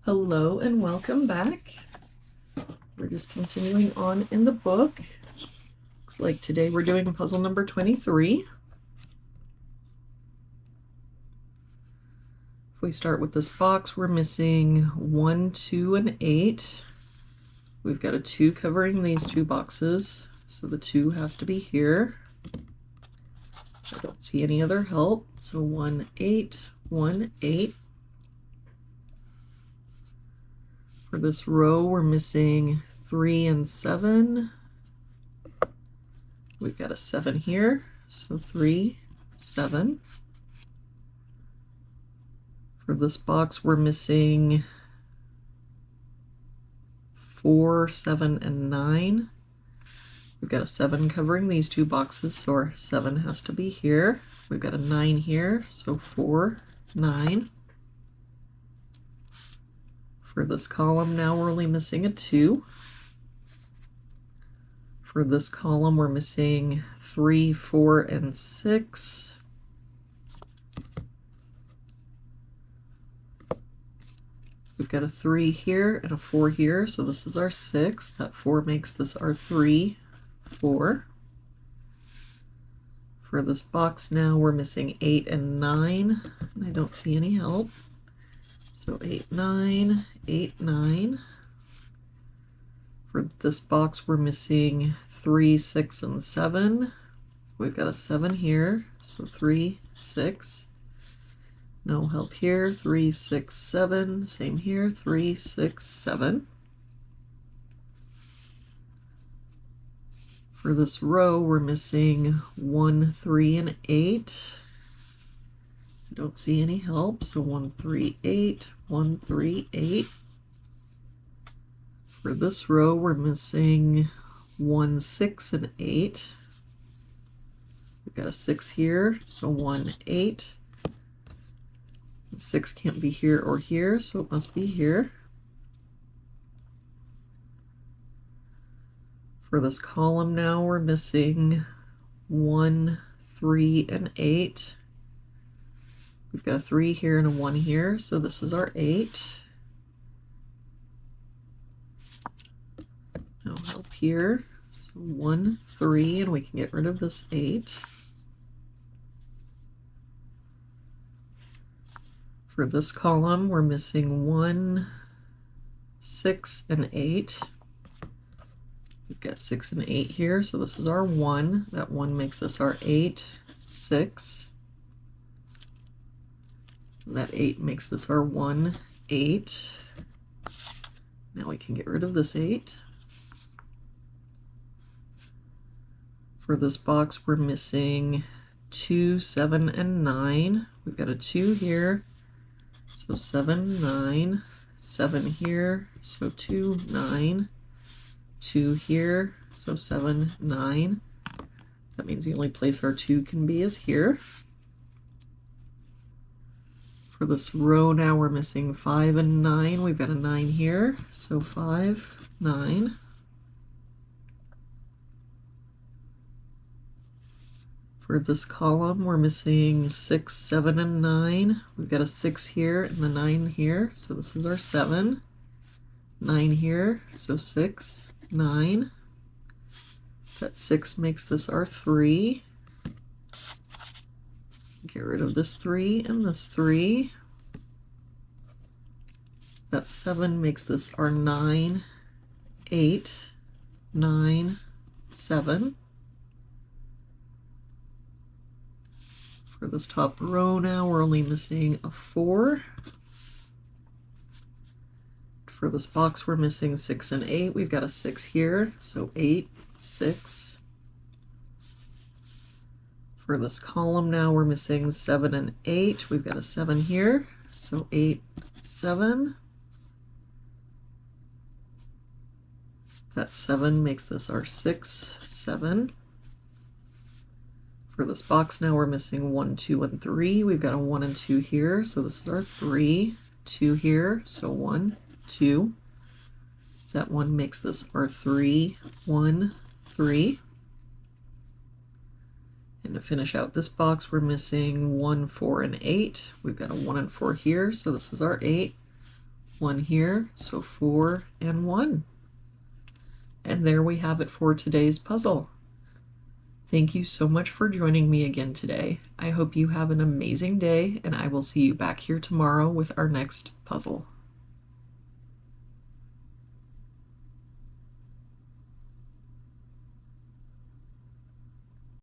Hello and welcome back. We're just continuing on in the book. Looks like today we're doing puzzle number 23. If we start with this box, we're missing 1, 2, and 8. We've got a 2 covering these two boxes, so the 2 has to be here. I don't see any other help, so 1, 8, 1, 8. For this row, we're missing 3 and 7. We've got a 7 here, so 3, 7. For this box, we're missing 4, 7, and 9. We've got a 7 covering these two boxes, so our 7 has to be here. We've got a 9 here, so 4, 9. For this column now we're only missing a 2. For this column we're missing 3, 4, and 6. We've got a 3 here and a 4 here, so this is our 6. That 4 makes this our 3, 4. For this box now we're missing 8 and 9, and I don't see any help. So 8, 9, 8, 9. For this box we're missing 3, 6, and 7. We've got a 7 here, so 3, 6. No help here, 3, 6, 7. Same here, 3, 6, 7. For this row, we're missing 1, 3, and 8. I don't see any help, so 1, 3, 8, 1, 3, 8. For this row, we're missing 1, 6, and 8. We've got a 6 here, so 1, 8. 6 can't be here or here, so it must be here. For this column now, we're missing 1, 3, and 8. We've got a 3 here and a 1 here, so this is our 8. No help here, so 1, 3, and we can get rid of this 8. For this column, we're missing 1, 6, and 8. We've got 6 and 8 here, so this is our 1. That 1 makes this our 8, 6. That 8 makes this our 1, 8. Now we can get rid of this 8. For this box, we're missing 2, 7, and 9. We've got a 2 here, so 7, 9. 7 here, so 2, 9. 2 here, so 7, 9. That means the only place our 2 can be is here. For this row now we're missing 5 and 9. We've got a 9 here, so 5, 9. For this column we're missing 6, 7, and 9. We've got a 6 here and the 9 here, so this is our 7. 9 here, so 6, 9. That 6 makes this our 3. Get rid of this 3 and this 3. That 7 makes this our 9, 8, 9, 7. For this top row now, we're only missing a 4. For this box, we're missing 6 and 8. We've got a 6 here, so 8, 6. For this column now, we're missing 7 and 8. We've got a 7 here, so 8, 7. That 7 makes this our 6, 7. For this box now, we're missing 1, 2, and 3. We've got a 1 and 2 here, so this is our 3. 2 here, so 1, 2. That 1 makes this our 3, 1, 3. And to finish out this box, we're missing 1, 4, and 8. We've got a 1 and 4 here, so this is our 8. 1 here, so 4 and 1. And there we have it for today's puzzle. Thank you so much for joining me again today. I hope you have an amazing day, and I will see you back here tomorrow with our next puzzle.